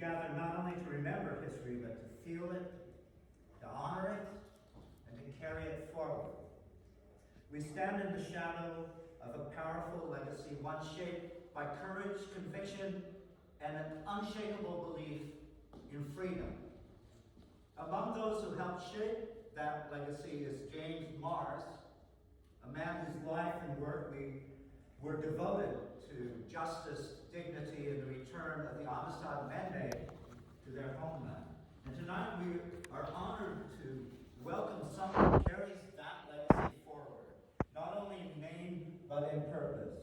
gather not only to remember history, but to feel it, to honor it, and to carry it forward. We stand in the shadow of a powerful legacy, one shaped by courage, conviction, and an unshakable belief in freedom. Among those who helped shape that legacy is James Mars, a man whose life and work were devoted to justice, dignity, and the return of the Amistad Mandate to their homeland. And tonight we are honored to welcome someone who carries that legacy forward, not only in name, but in purpose.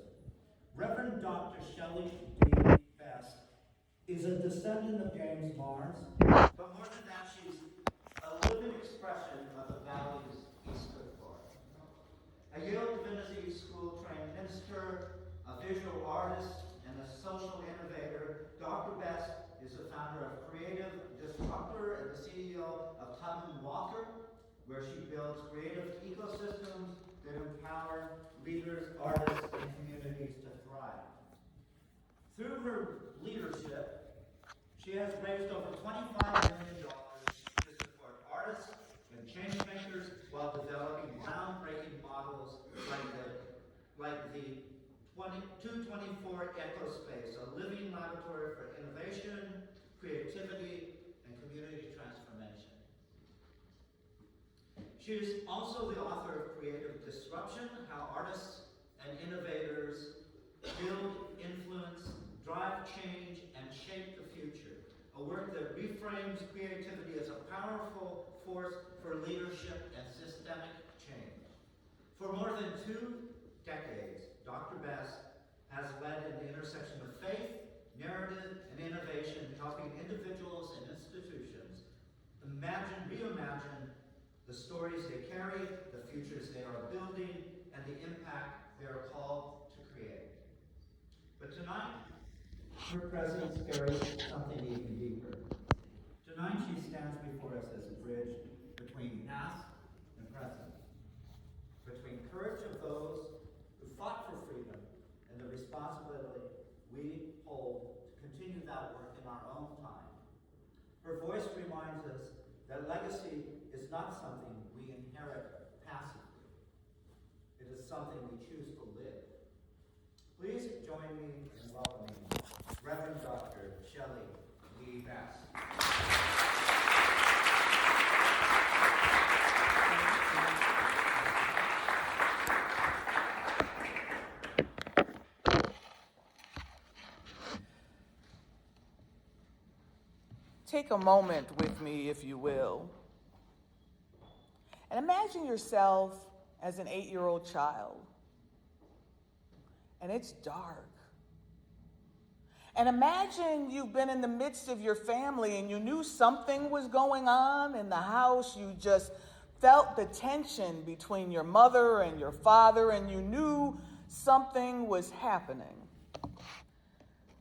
Reverend Dr. Shelley D. Best is a descendant of James Mars, but more than that, she's a living expression of the values he stood for. A Yale Divinity School trained minister, a visual artist, and a social innovator, Dr. Best is the founder of Creative Disruptor and the CEO of Tubman Walker, where she builds creative ecosystems that empower leaders, artists, and communities to thrive. Through her leadership, she has raised over $25 million to support artists and change makers while developing groundbreaking models like the 224 Ecospace, a living laboratory for innovation, creativity, and community transformation. She is also the author of Creative Disruption, How Artists and Innovators Build, Influence, Drive Change, and Shape the Future, a work that reframes creativity as a powerful force for leadership and systemic change. For more than 2 decades, Dr. Best has led in the intersection of faith, narrative, and innovation, helping individuals and institutions reimagine the stories they carry, the futures they are building, and the impact they are called to create. But tonight, her presence carries something even deeper. Tonight she stands before us as a bridge between past and present, between courage of those who fought for freedom and the responsibility we hold to continue that work in our own time. Her voice reminds us that legacy is not something we inherit passively. It is something we choose to live. Please join me in welcoming Reverend Dr. Shelley D. Best. Take a moment with me, if you will, and imagine yourself as an 8-year-old child, and it's dark. And imagine you've been in the midst of your family and you knew something was going on in the house. You just felt the tension between your mother and your father, and you knew something was happening.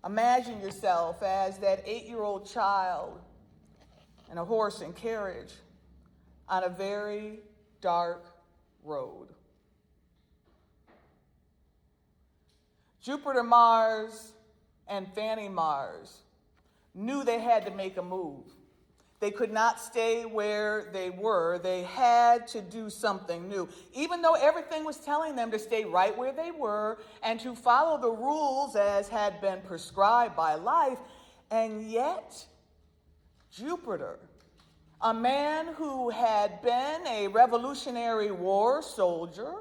Imagine yourself as that 8-year-old child in a horse and carriage on a very dark road. Jupiter Mars and Fanny Mars knew they had to make a move. They could not stay where they were. They had to do something new, even though everything was telling them to stay right where they were and to follow the rules as had been prescribed by life. And yet, Jupiter, a man who had been a Revolutionary War soldier,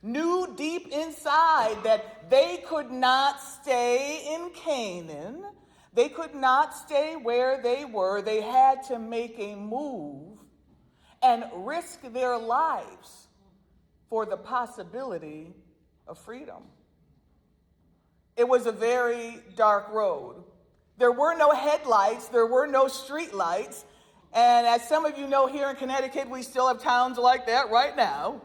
knew deep inside that they could not stay in Canaan. They could not stay where they were. They had to make a move and risk their lives for the possibility of freedom. It was a very dark road. There were no headlights. There were no street lights. And as some of you know, here in Connecticut, we still have towns like that right now.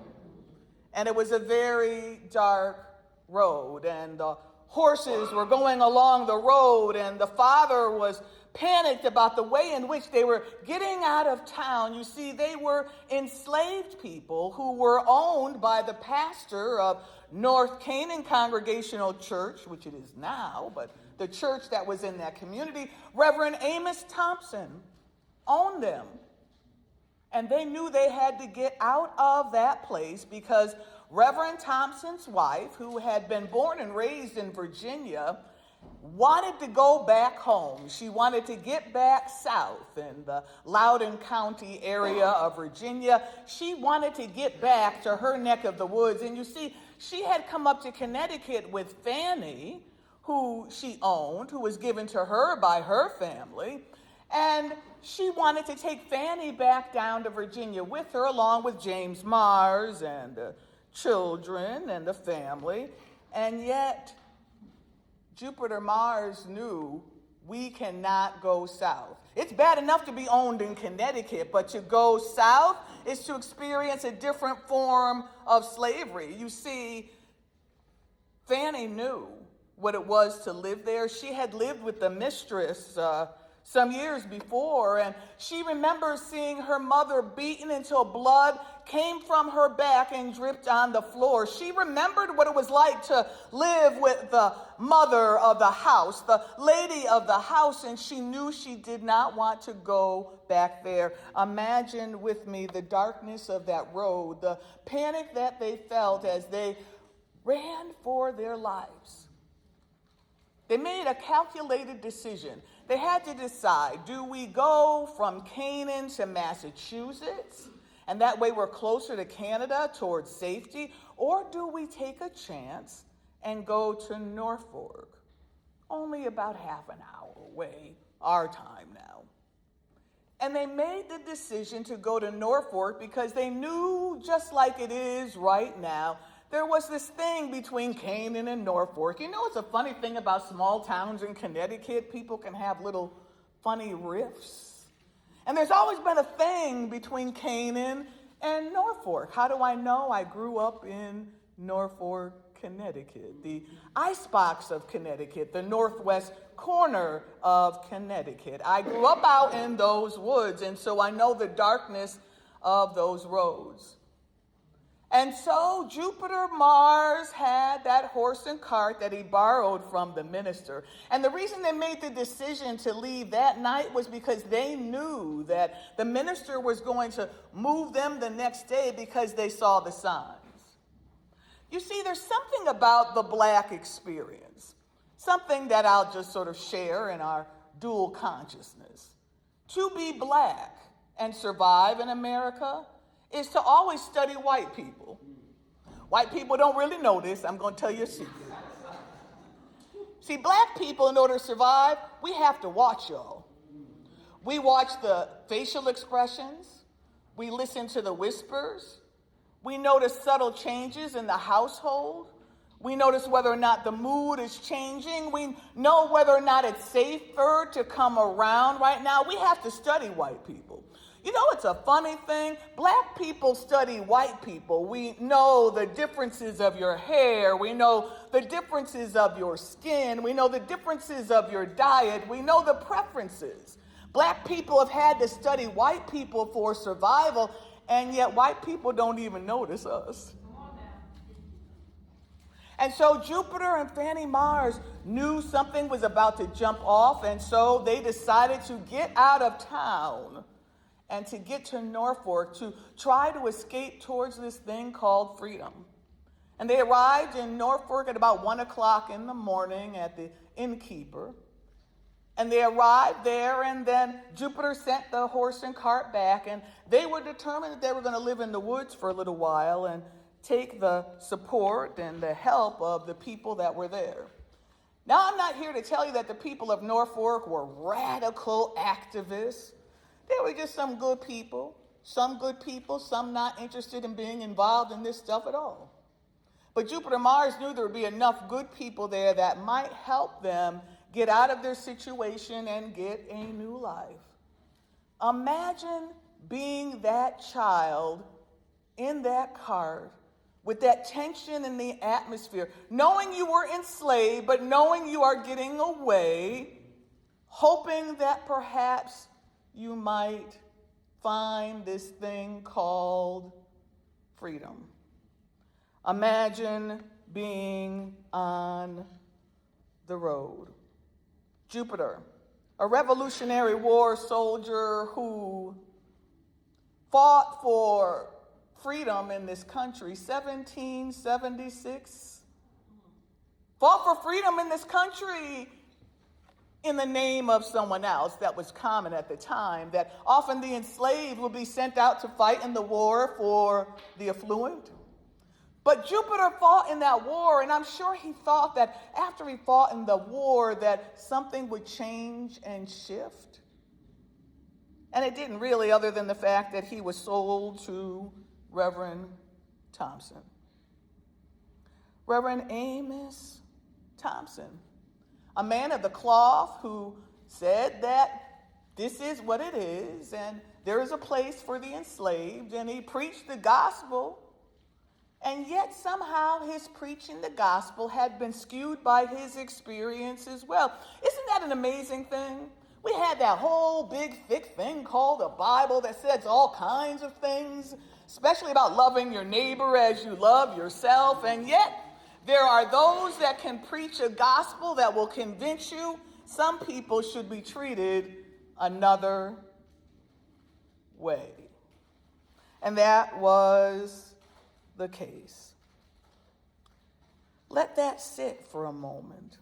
And it was a very dark road, and the horses were going along the road, and the father was panicked about the way in which they were getting out of town. You see, they were enslaved people who were owned by the pastor of North Canaan Congregational Church, which it is now, but the church that was in that community. Reverend Amos Thompson owned them. And they knew they had to get out of that place because Reverend Thompson's wife, who had been born and raised in Virginia, wanted to go back home. She wanted to get back south in the Loudoun County area of Virginia. She wanted to get back to her neck of the woods. And you see, she had come up to Connecticut with Fanny, who she owned, who was given to her by her family. And she wanted to take Fanny back down to Virginia with her, along with James Mars and the children and the family. And yet, Jupiter Mars knew we cannot go south. It's bad enough to be owned in Connecticut, but to go south is to experience a different form of slavery. You see, Fanny knew what it was to live there. She had lived with the mistress some years before, and she remembers seeing her mother beaten until blood came from her back and dripped on the floor. She remembered what it was like to live with the mother of the house, the lady of the house, and she knew she did not want to go back there. Imagine with me the darkness of that road, the panic that they felt as they ran for their lives. They made a calculated decision. They had to decide, do we go from Canaan to Massachusetts, and that way we're closer to Canada towards safety, or do we take a chance and go to Norfolk, only about half an hour away, our time now? And they made the decision to go to Norfolk because they knew, just like it is right now, there was this thing between Canaan and Norfolk. You know, it's a funny thing about small towns in Connecticut. People can have little funny riffs. And there's always been a thing between Canaan and Norfolk. How do I know? I grew up in Norfolk, Connecticut, the icebox of Connecticut, the northwest corner of Connecticut. I grew up out in those woods, and so I know the darkness of those roads. And so Jupiter Mars had that horse and cart that he borrowed from the minister. And the reason they made the decision to leave that night was because they knew that the minister was going to move them the next day because they saw the signs. You see, there's something about the black experience, something that I'll just sort of share in our dual consciousness. To be black and survive in America is to always study white people. White people don't really know this. I'm going to tell you a secret. See, black people, in order to survive, we have to watch y'all. We watch the facial expressions. We listen to the whispers. We notice subtle changes in the household. We notice whether or not the mood is changing. We know whether or not it's safer to come around right now. We have to study white people. You know, it's a funny thing. Black people study white people. We know the differences of your hair. We know the differences of your skin. We know the differences of your diet. We know the preferences. Black people have had to study white people for survival, and yet white people don't even notice us. And so Jupiter and Fanny Mars knew something was about to jump off, and so they decided to get out of town and to get to Norfolk to try to escape towards this thing called freedom. And they arrived in Norfolk at about 1 o'clock in the morning at the innkeeper. And they arrived there, and then Jupiter sent the horse and cart back, and they were determined that they were going to live in the woods for a little while and take the support and the help of the people that were there. Now, I'm not here to tell you that the people of Norfolk were radical activists. They were just some good people, some not interested in being involved in this stuff at all. But Jupiter Mars knew there would be enough good people there that might help them get out of their situation and get a new life. Imagine being that child in that cart with that tension in the atmosphere, knowing you were enslaved, but knowing you are getting away, hoping that perhaps you might find this thing called freedom. Imagine being on the road. Jupiter, a Revolutionary War soldier who fought for freedom in this country, 1776. Fought for freedom in this country in the name of someone else. That was common at the time, that often the enslaved would be sent out to fight in the war for the affluent. But Jupiter fought in that war, and I'm sure he thought that after he fought in the war that something would change and shift. And it didn't really, other than the fact that he was sold to Reverend Thompson. Reverend Amos Thompson, a man of the cloth who said that this is what it is, and there is a place for the enslaved, and he preached the gospel. And yet somehow his preaching the gospel had been skewed by his experience as well. Isn't that an amazing thing? We had that whole big thick thing called the Bible that says all kinds of things, especially about loving your neighbor as you love yourself. And yet there are those that can preach a gospel that will convince you some people should be treated another way. And that was the case. Let that sit for a moment.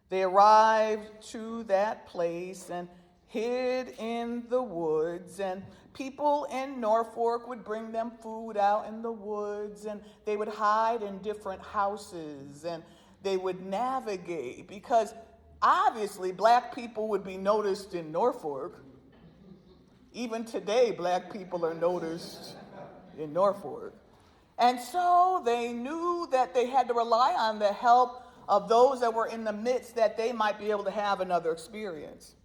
They arrived to that place and hid in the woods, and people in Norfolk would bring them food out in the woods, and they would hide in different houses, and they would navigate, because obviously black people would be noticed in Norfolk. Even today, black people are noticed in Norfolk. And so they knew that they had to rely on the help of those that were in the midst, that they might be able to have another experience.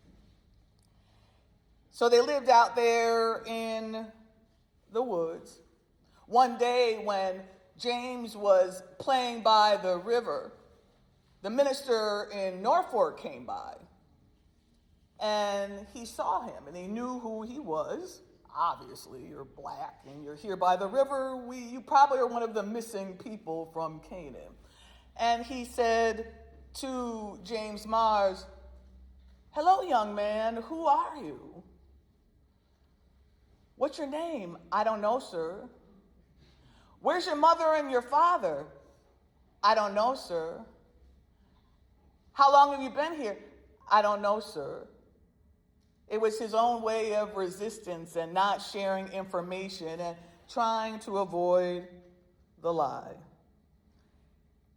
So they lived out there in the woods. One day when James was playing by the river, the minister in Norfolk came by, and he saw him, and he knew who he was. Obviously, you're black and you're here by the river. You probably are one of the missing people from Canaan. And he said to James Mars, "Hello, young man, who are you? What's your name?" "I don't know, sir." "Where's your mother and your father?" "I don't know, sir." "How long have you been here?" "I don't know, sir." It was his own way of resistance and not sharing information and trying to avoid the lie.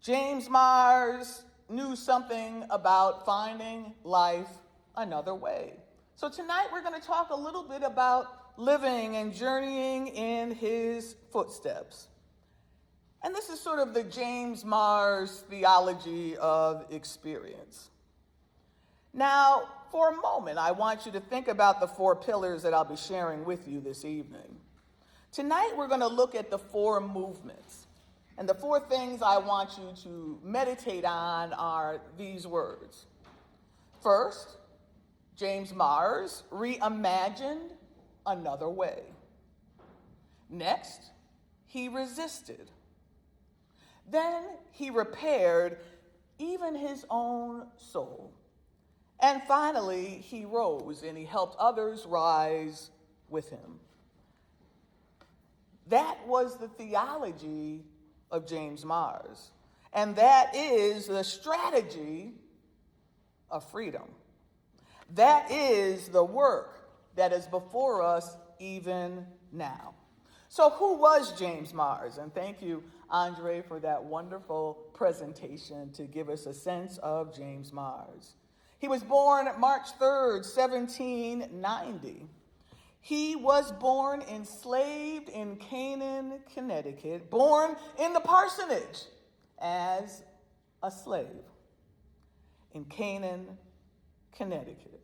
James Mars knew something about finding life another way. So tonight we're going to talk a little bit about living and journeying in his footsteps. And this is sort of the James Mars theology of experience. Now, for a moment, I want you to think about the 4 pillars that I'll be sharing with you this evening. Tonight, we're going to look at the 4 movements. And the 4 things I want you to meditate on are these words. First, James Mars reimagined another way. Next, he resisted. Then he repaired even his own soul. And finally, he rose and he helped others rise with him. That was the theology of James Mars. And that is the strategy of freedom. That is the work that is before us even now. So who was James Mars? And thank you, Andre, for that wonderful presentation to give us a sense of James Mars. He was born March 3rd, 1790. He was born enslaved in Canaan, Connecticut, born in the parsonage as a slave in Canaan, Connecticut.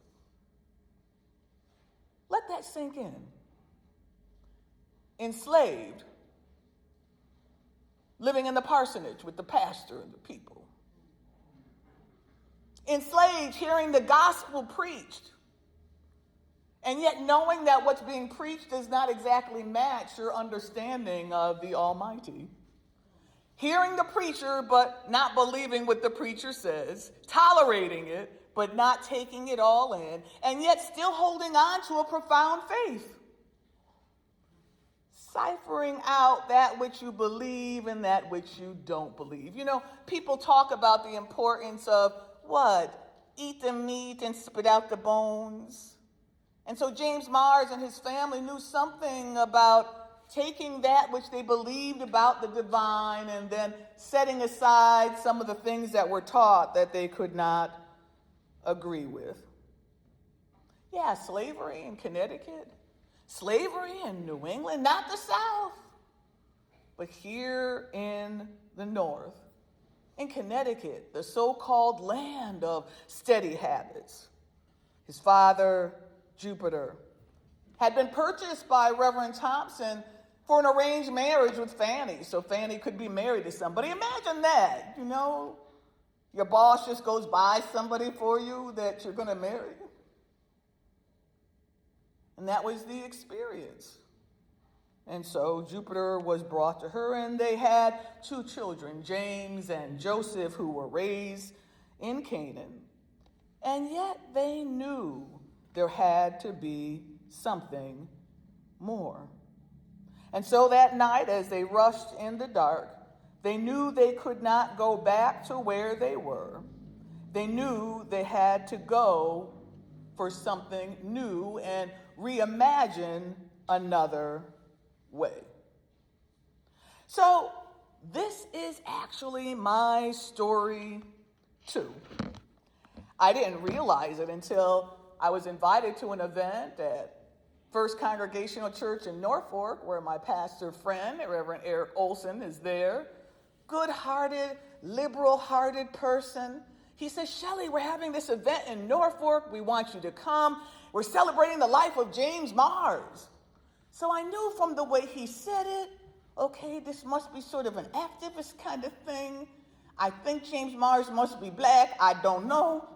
Let that sink in. Enslaved, living in the parsonage with the pastor and the people. Enslaved, hearing the gospel preached, and yet knowing that what's being preached does not exactly match your understanding of the Almighty. Hearing the preacher, but not believing what the preacher says, tolerating it, but not taking it all in, and yet still holding on to a profound faith. Ciphering out that which you believe and that which you don't believe. You know, people talk about the importance of what? Eat the meat and spit out the bones. And so James Mars and his family knew something about taking that which they believed about the divine and then setting aside some of the things that were taught that they could not agree with. Yeah, slavery in Connecticut. Slavery in New England, not the South, but here in the North, in Connecticut, the so-called land of steady habits. His father, Jupiter, had been purchased by Reverend Thompson for an arranged marriage with Fanny, so Fanny could be married to somebody. Imagine that, you know, your boss just goes buy somebody for you that you're going to marry. And that was the experience. And so Jupiter was brought to her, and they had 2 children, James and Joseph, who were raised in Canaan. And yet they knew there had to be something more. And so that night, as they rushed in the dark, they knew they could not go back to where they were. They knew they had to go for something new and reimagine another way. So this is actually my story too. I didn't realize it until I was invited to an event at First Congregational Church in Norfolk, where my pastor friend, Reverend Eric Olson, is there. Good-hearted, liberal-hearted person. He says, Shelley, we're having this event in Norfolk. We want you to come. We're celebrating the life of James Mars. So I knew from the way he said it, okay, this must be sort of an activist kind of thing. I think James Mars must be black. I don't know.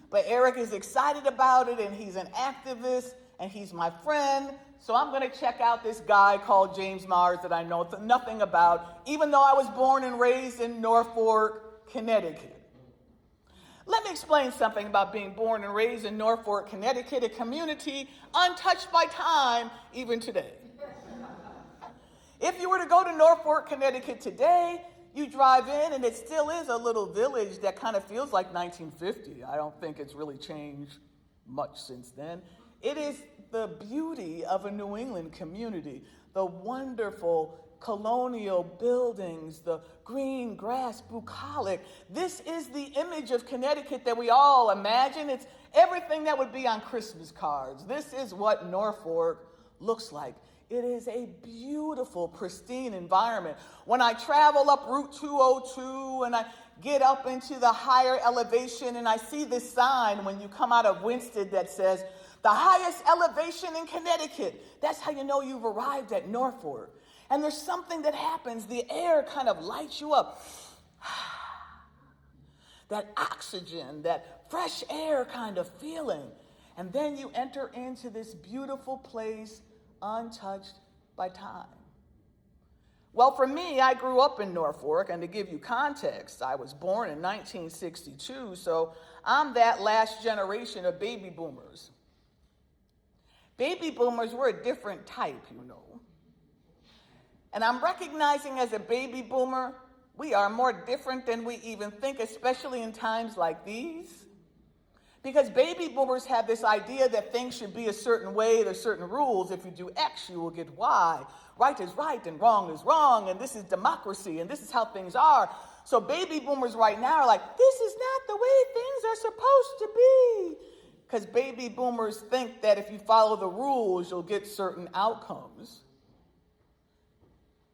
But Eric is excited about it, and he's an activist, and he's my friend. So I'm going to check out this guy called James Mars that I know nothing about, even though I was born and raised in Norfolk, Connecticut. Let me explain something about being born and raised in Norfolk, Connecticut, a community untouched by time even today. If you were to go to Norfolk, Connecticut today, you drive in and it still is a little village that kind of feels like 1950. I don't think it's really changed much since then. It is the beauty of a New England community, the wonderful colonial buildings, the green grass, bucolic. This is the image of Connecticut that we all imagine. It's everything that would be on Christmas cards. This is what Norfolk looks like. It is a beautiful, pristine environment. When I travel up Route 202 and I get up into the higher elevation and I see this sign when you come out of Winsted that says, the highest elevation in Connecticut. That's how you know you've arrived at Norfolk. And there's something that happens. The air kind of lights you up. That oxygen, that fresh air kind of feeling. And then you enter into this beautiful place untouched by time. Well, for me, I grew up in Norfolk, and to give you context, I was born in 1962, so I'm that last generation of baby boomers. Baby boomers were a different type, you know. And I'm recognizing as a baby boomer, we are more different than we even think, especially in times like these. Because baby boomers have this idea that things should be a certain way, there's certain rules. If you do X, you will get Y. Right is right and wrong is wrong, and this is democracy, and this is how things are. So baby boomers right now are like, this is not the way things are supposed to be. Because baby boomers think that if you follow the rules, you'll get certain outcomes.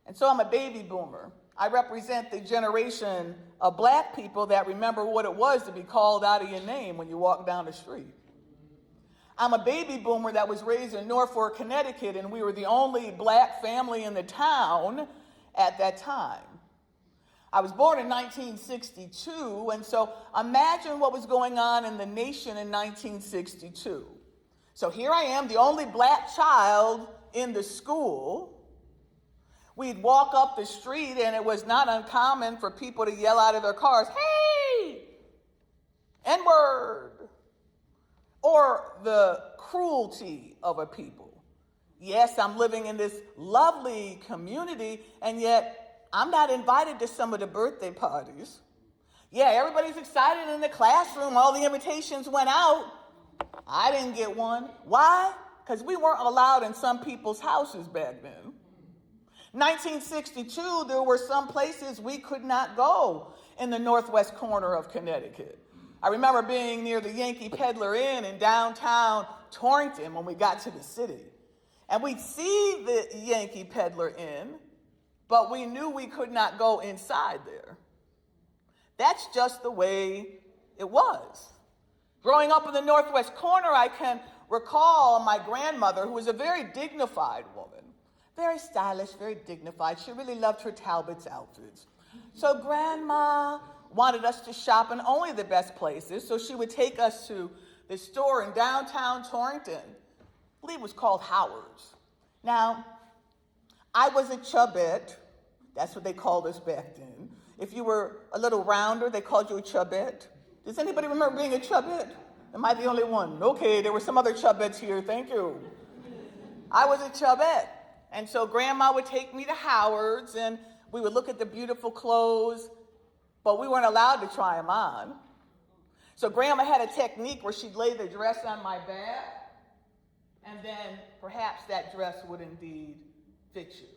And so I'm a baby boomer. I represent the generation of black people that remember what it was to be called out of your name when you walk down the street. I'm a baby boomer that was raised in Norfolk, Connecticut, and we were the only black family in the town at that time. I was born in 1962, and so imagine what was going on in the nation in 1962. So here I am, the only black child in the school. We'd walk up the street, and it was not uncommon for people to yell out of their cars, hey! N-word, or the cruelty of a people. Yes, I'm living in this lovely community, and yet I'm not invited to some of the birthday parties. Yeah, everybody's excited in the classroom. All the invitations went out. I didn't get one. Why? Because we weren't allowed in some people's houses back then. 1962, there were some places we could not go in the northwest corner of Connecticut. I remember being near the Yankee Peddler Inn in downtown Torrington when we got to the city. And we'd see the Yankee Peddler Inn, but we knew we could not go inside there. That's just the way it was. Growing up in the northwest corner, I can recall my grandmother, who was a very dignified woman, very stylish, very dignified. She really loved her Talbot's outfits. So Grandma wanted us to shop in only the best places, so she would take us to this store in downtown Torrington. I believe it was called Howard's. Now, I was a chubette. That's what they called us back then. If you were a little rounder, they called you a chubette. Does anybody remember being a chubette? Am I the only one? Okay, there were some other chubettes here. Thank you. I was a chubette. And so Grandma would take me to Howard's, and we would look at the beautiful clothes, but we weren't allowed to try them on. So Grandma had a technique where she'd lay the dress on my back, and then perhaps that dress would indeed fit you,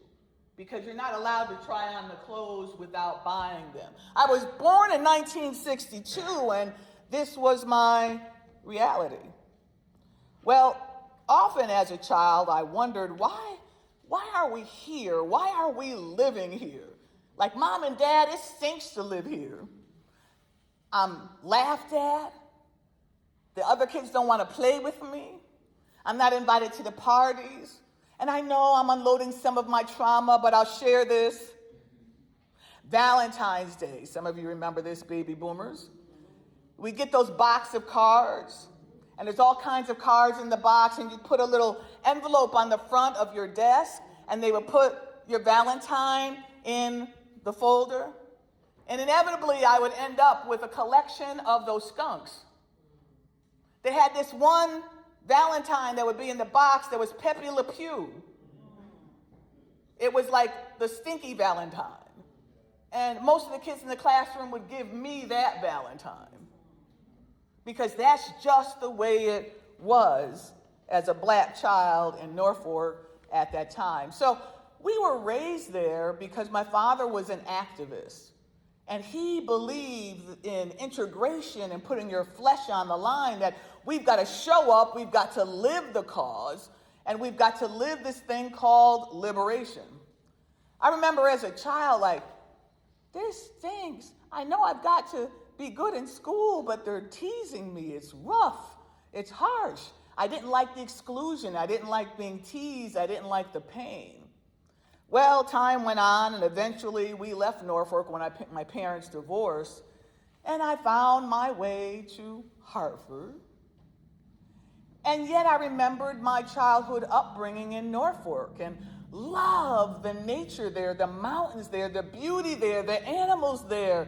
because you're not allowed to try on the clothes without buying them. I was born in 1962, and this was my reality. Well, often as a child, I wondered, why are we here? Why are we living here? Like, Mom and Dad, it stinks to live here. I'm laughed at. The other kids don't want to play with me. I'm not invited to the parties. And I know I'm unloading some of my trauma, but I'll share this. Valentine's Day. Some of you remember this, baby boomers. We get those box of cards, and there's all kinds of cards in the box, and you put a little envelope on the front of your desk, and they would put your Valentine in the folder. And inevitably, I would end up with a collection of those skunks. They had this one Valentine that would be in the box that was Pepe Le Pew. It was like the stinky Valentine. And most of the kids in the classroom would give me that Valentine, because that's just the way it was as a black child in Norfolk at that time. So we were raised there because my father was an activist, and he believed in integration and putting your flesh on the line, that we've got to show up, we've got to live the cause, and we've got to live this thing called liberation. I remember as a child, like, this stinks. I know I've got to be good in school, but they're teasing me. It's rough. It's harsh. I didn't like the exclusion. I didn't like being teased. I didn't like the pain. Well, time went on, and eventually we left Norfolk when my parents divorced, and I found my way to Hartford. And yet I remembered my childhood upbringing in Norfolk and loved the nature there, the mountains there, the beauty there, the animals there.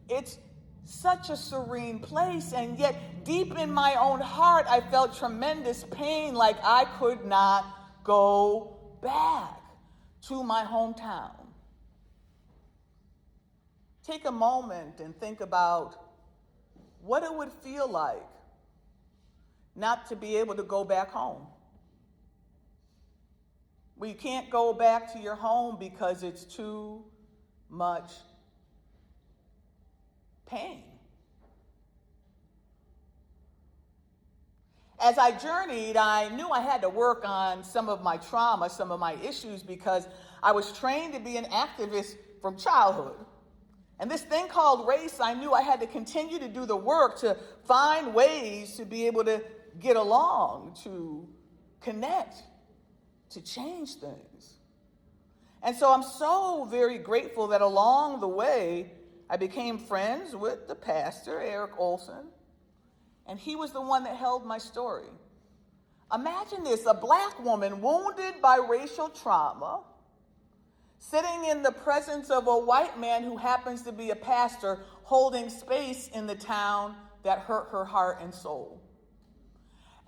It's such a serene place, and yet deep in my own heart, I felt tremendous pain, like I could not go back to my hometown. Take a moment and think about what it would feel like not to be able to go back home. Well, you can't go back to your home because it's too much pain. As I journeyed, I knew I had to work on some of my trauma, some of my issues, because I was trained to be an activist from childhood. And this thing called race, I knew I had to continue to do the work to find ways to be able to get along, to connect, to change things. And so I'm so very grateful that along the way, I became friends with the pastor, Eric Olson, and he was the one that held my story. Imagine this, a black woman wounded by racial trauma, sitting in the presence of a white man who happens to be a pastor, holding space in the town that hurt her heart and soul.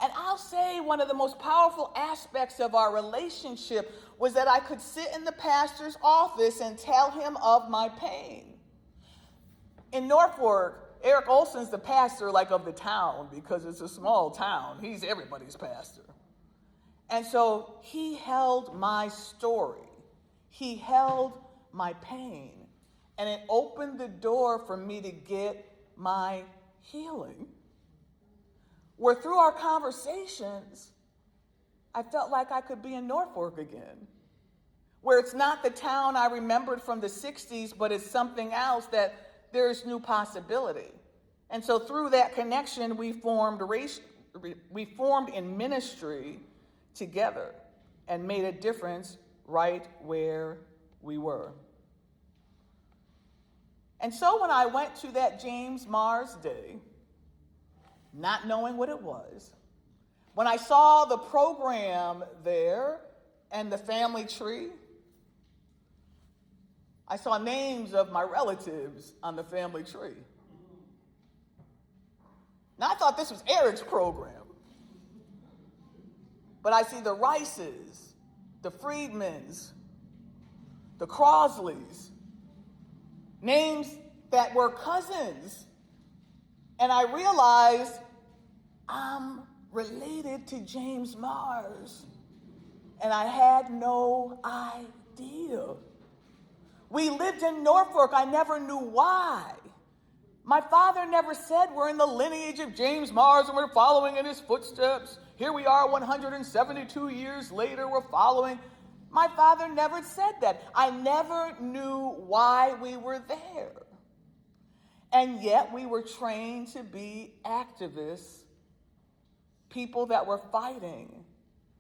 And I'll say one of the most powerful aspects of our relationship was that I could sit in the pastor's office and tell him of my pain. In Norfolk, Eric Olson's the pastor of the town because it's a small town. He's everybody's pastor. And so he held my story. He held my pain. And it opened the door for me to get my healing. Where through our conversations, I felt like I could be in Norfolk again. Where it's not the town I remembered from the 60s, but it's something else that there's new possibility. And so through that connection, we formed in ministry together and made a difference right where we were. And so when I went to that James Mars Day, not knowing what it was, when I saw the program there and the family tree, I saw names of my relatives on the family tree. Now I thought this was Eric's program. But I see the Rices, the Friedmans, the Crosleys, names that were cousins. And I realized I'm related to James Mars. And I had no idea. We lived in Norfolk. I never knew why. My father never said we're in the lineage of James Mars and we're following in his footsteps. Here we are 172 years later, we're following. My father never said that. I never knew why we were there. And yet we were trained to be activists, people that were fighting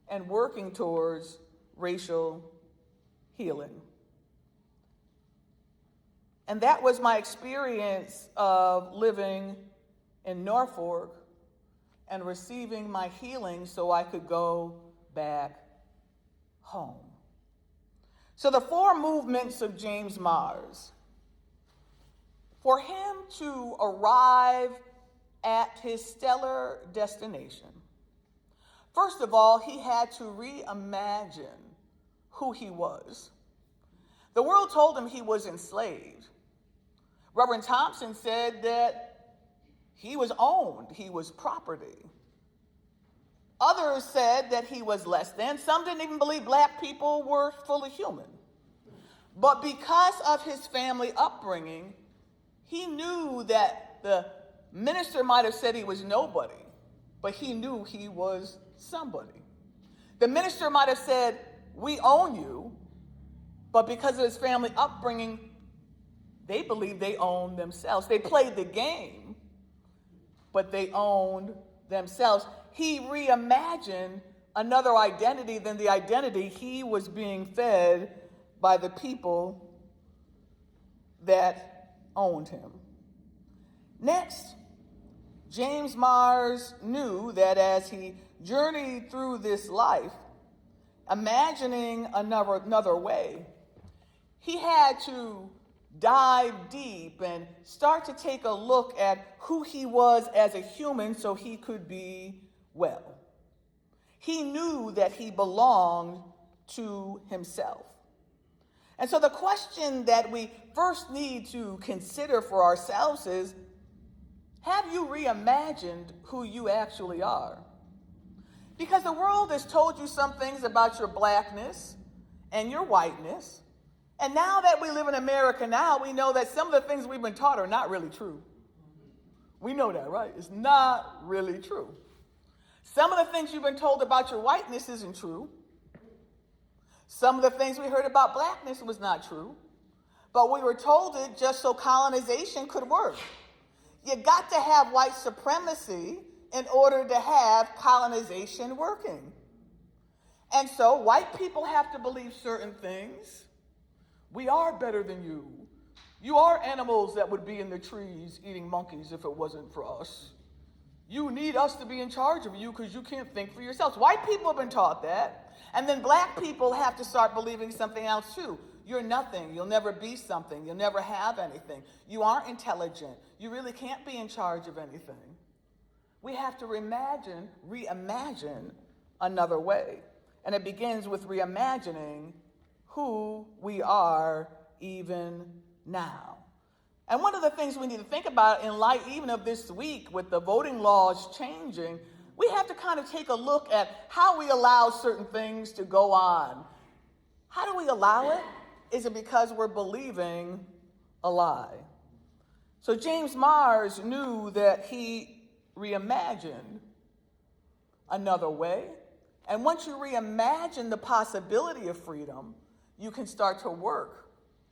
and working towards racial healing. And that was my experience of living in Norfolk and receiving my healing so I could go back home. So the 4 movements of James Mars, for him to arrive at his stellar destination, first of all, he had to reimagine who he was. The world told him he was enslaved. Reverend Thompson said that he was owned, he was property. Others said that he was less than. Some didn't even believe black people were fully human. But because of his family upbringing, he knew that the minister might have said he was nobody, but he knew he was somebody. The minister might have said, "We own you," but because of his family upbringing, they believed they owned themselves. They played the game, but they owned themselves. He reimagined another identity than the identity he was being fed by the people that owned him. Next, James Mars knew that as he journeyed through this life, imagining another way, he had to dive deep and start to take a look at who he was as a human so he could be well. He knew that he belonged to himself. And so the question that we first need to consider for ourselves is, have you reimagined who you actually are? Because the world has told you some things about your blackness and your whiteness. And now that we live in America now, we know that some of the things we've been taught are not really true. We know that, right? It's not really true. Some of the things you've been told about your whiteness isn't true. Some of the things we heard about blackness was not true. But we were told it just so colonization could work. You got to have white supremacy in order to have colonization working. And so white people have to believe certain things. We are better than you. You are animals that would be in the trees eating monkeys if it wasn't for us. You need us to be in charge of you because you can't think for yourselves. White people have been taught that. And then black people have to start believing something else too. You're nothing. You'll never be something. You'll never have anything. You aren't intelligent. You really can't be in charge of anything. We have to reimagine another way. And it begins with reimagining who we are even now. And one of the things we need to think about in light even of this week with the voting laws changing, we have to kind of take a look at how we allow certain things to go on. How do we allow it? Is it because we're believing a lie? So James Mars knew that he reimagined another way. And once you reimagine the possibility of freedom, you can start to work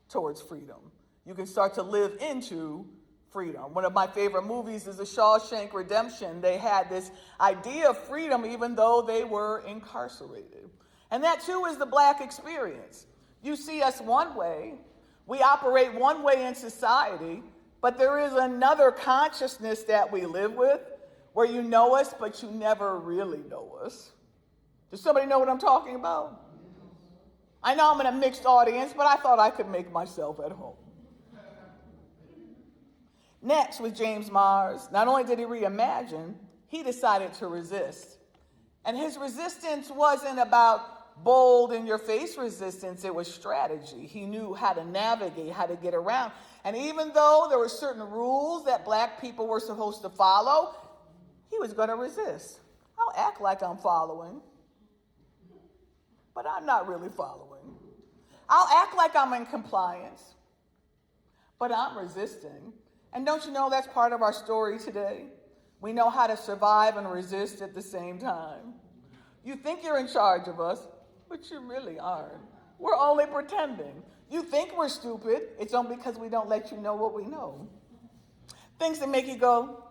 towards freedom. You can start to live into freedom. One of my favorite movies is The Shawshank Redemption. They had this idea of freedom even though they were incarcerated. And that too is the Black experience. You see us one way, we operate one way in society, but there is another consciousness that we live with where you know us, but you never really know us. Does somebody know what I'm talking about? I know I'm in a mixed audience, but I thought I could make myself at home. Next, with James Mars, not only did he reimagine, he decided to resist. And his resistance wasn't about bold in your face resistance, it was strategy. He knew how to navigate, how to get around. And even though there were certain rules that Black people were supposed to follow, he was going to resist. I'll act like I'm following, but I'm not really following. I'll act like I'm in compliance, but I'm resisting. And don't you know that's part of our story today? We know how to survive and resist at the same time. You think you're in charge of us, but you really aren't. We're only pretending. You think we're stupid. It's only because we don't let you know what we know. Things that make you go,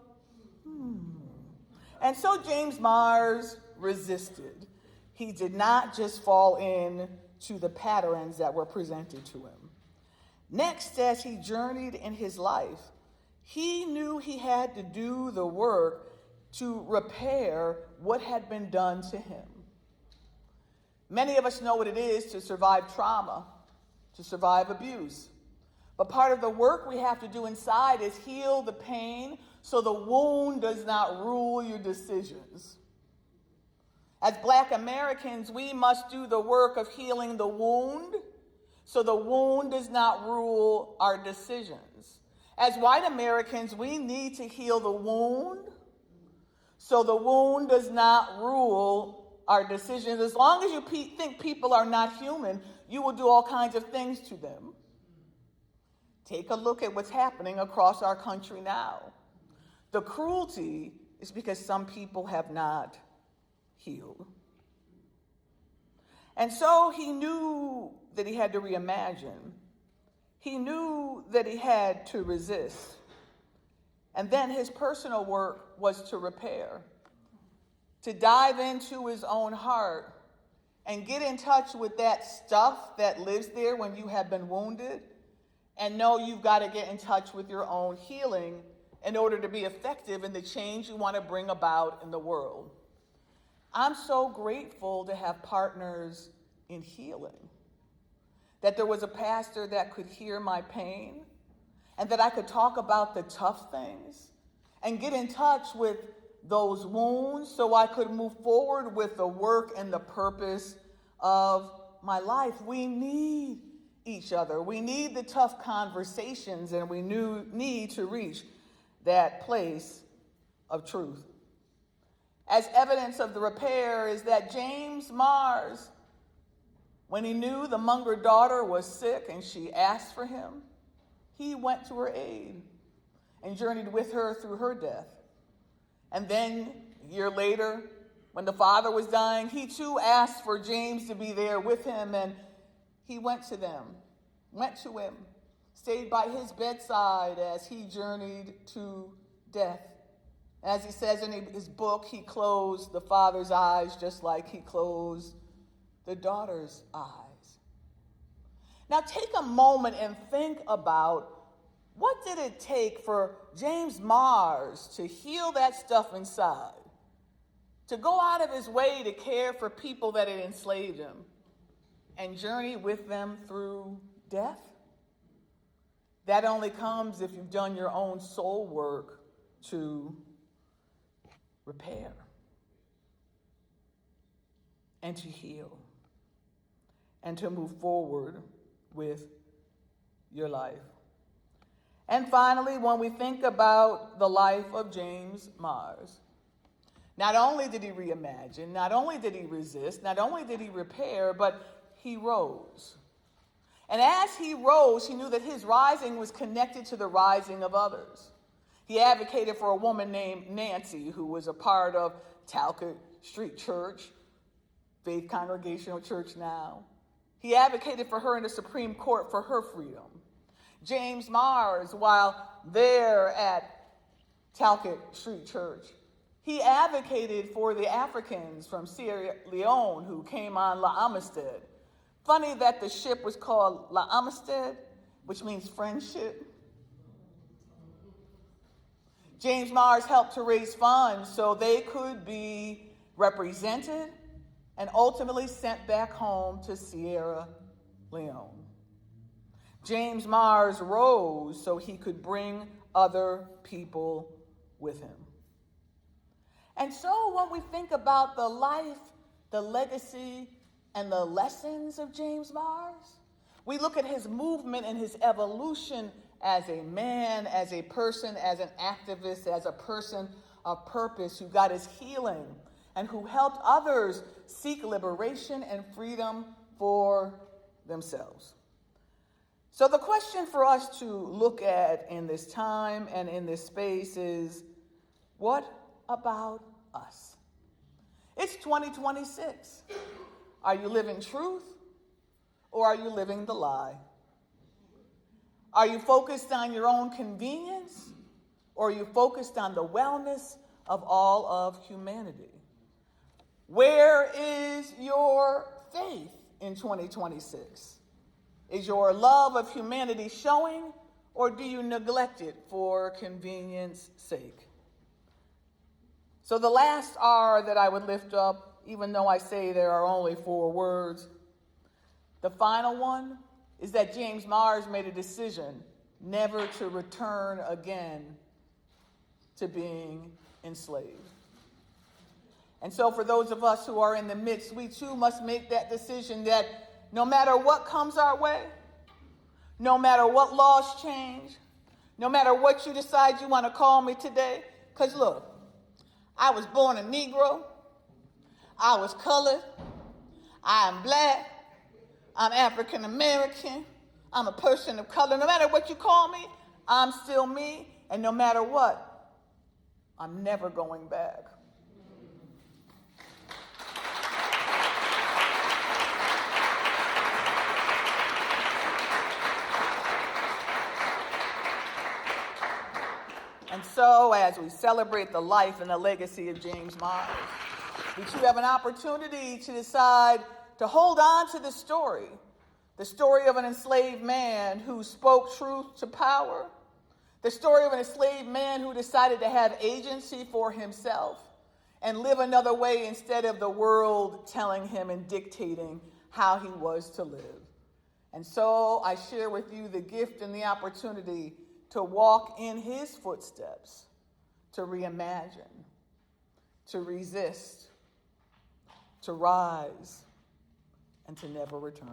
And so James Mars resisted. He did not just fall in to the patterns that were presented to him. Next, as he journeyed in his life, he knew he had to do the work to repair what had been done to him. Many of us know what it is to survive trauma, to survive abuse. But part of the work we have to do inside is heal the pain so the wound does not rule your decisions. As Black Americans, we must do the work of healing the wound so the wound does not rule our decisions. As white Americans, we need to heal the wound so the wound does not rule our decisions. As long as you think people are not human, you will do all kinds of things to them. Take a look at what's happening across our country now. The cruelty is because some people have not healed. And so he knew that he had to reimagine. He knew that he had to resist. And then his personal work was to repair, to dive into his own heart and get in touch with that stuff that lives there when you have been wounded, and know you've got to get in touch with your own healing in order to be effective in the change you want to bring about in the world. I'm so grateful to have partners in healing, that there was a pastor that could hear my pain, and that I could talk about the tough things and get in touch with those wounds so I could move forward with the work and the purpose of my life. We need each other. We need the tough conversations, and we need to reach that place of truth. As evidence of the repair is that James Mars, when he knew the Munger daughter was sick and she asked for him, he went to her aid and journeyed with her through her death. And then a year later, when the father was dying, he too asked for James to be there with him, and he went to him, stayed by his bedside as he journeyed to death. As he says in his book, he closed the father's eyes just like he closed the daughter's eyes. Now take a moment and think about, what did it take for James Mars to heal that stuff inside, to go out of his way to care for people that had enslaved him and journey with them through death, that only comes if you've done your own soul work to repair and to heal and to move forward with your life. And finally, when we think about the life of James Mars, not only did he reimagine, not only did he resist, not only did he repair, but he rose. And as he rose, he knew that his rising was connected to the rising of others. He advocated for a woman named Nancy, who was a part of Connecticut Street Church, Faith Congregational Church now. He advocated for her in the Supreme Court for her freedom. James Mars, while there at Connecticut Street Church, he advocated for the Africans from Sierra Leone who came on La Amistad. Funny that the ship was called La Amistad, which means friendship. James Mars helped to raise funds so they could be represented and ultimately sent back home to Sierra Leone. James Mars rose so he could bring other people with him. And so when we think about the life, the legacy, and the lessons of James Mars, we look at his movement and his evolution as a man, as a person, as an activist, as a person of purpose who got his healing and who helped others seek liberation and freedom for themselves. So the question for us to look at in this time and in this space is, what about us? It's 2026. Are you living truth or are you living the lie? Are you focused on your own convenience or are you focused on the wellness of all of humanity? Where is your faith in 2026? Is your love of humanity showing, or do you neglect it for convenience sake? So the last R that I would lift up, even though I say there are only 4 words, the final one is that James Mars made a decision never to return again to being enslaved. And so for those of us who are in the midst, we too must make that decision that no matter what comes our way, no matter what laws change, no matter what you decide you want to call me today, because look, I was born a Negro, I was colored, I am black, I'm African American, I'm a person of color. No matter what you call me, I'm still me, and no matter what, I'm never going back. And so, as we celebrate the life and the legacy of James Mars, we too have an opportunity to decide to hold on to the story of an enslaved man who spoke truth to power, the story of an enslaved man who decided to have agency for himself and live another way instead of the world telling him and dictating how he was to live. And so I share with you the gift and the opportunity to walk in his footsteps, to reimagine, to resist, to rise, and to never return.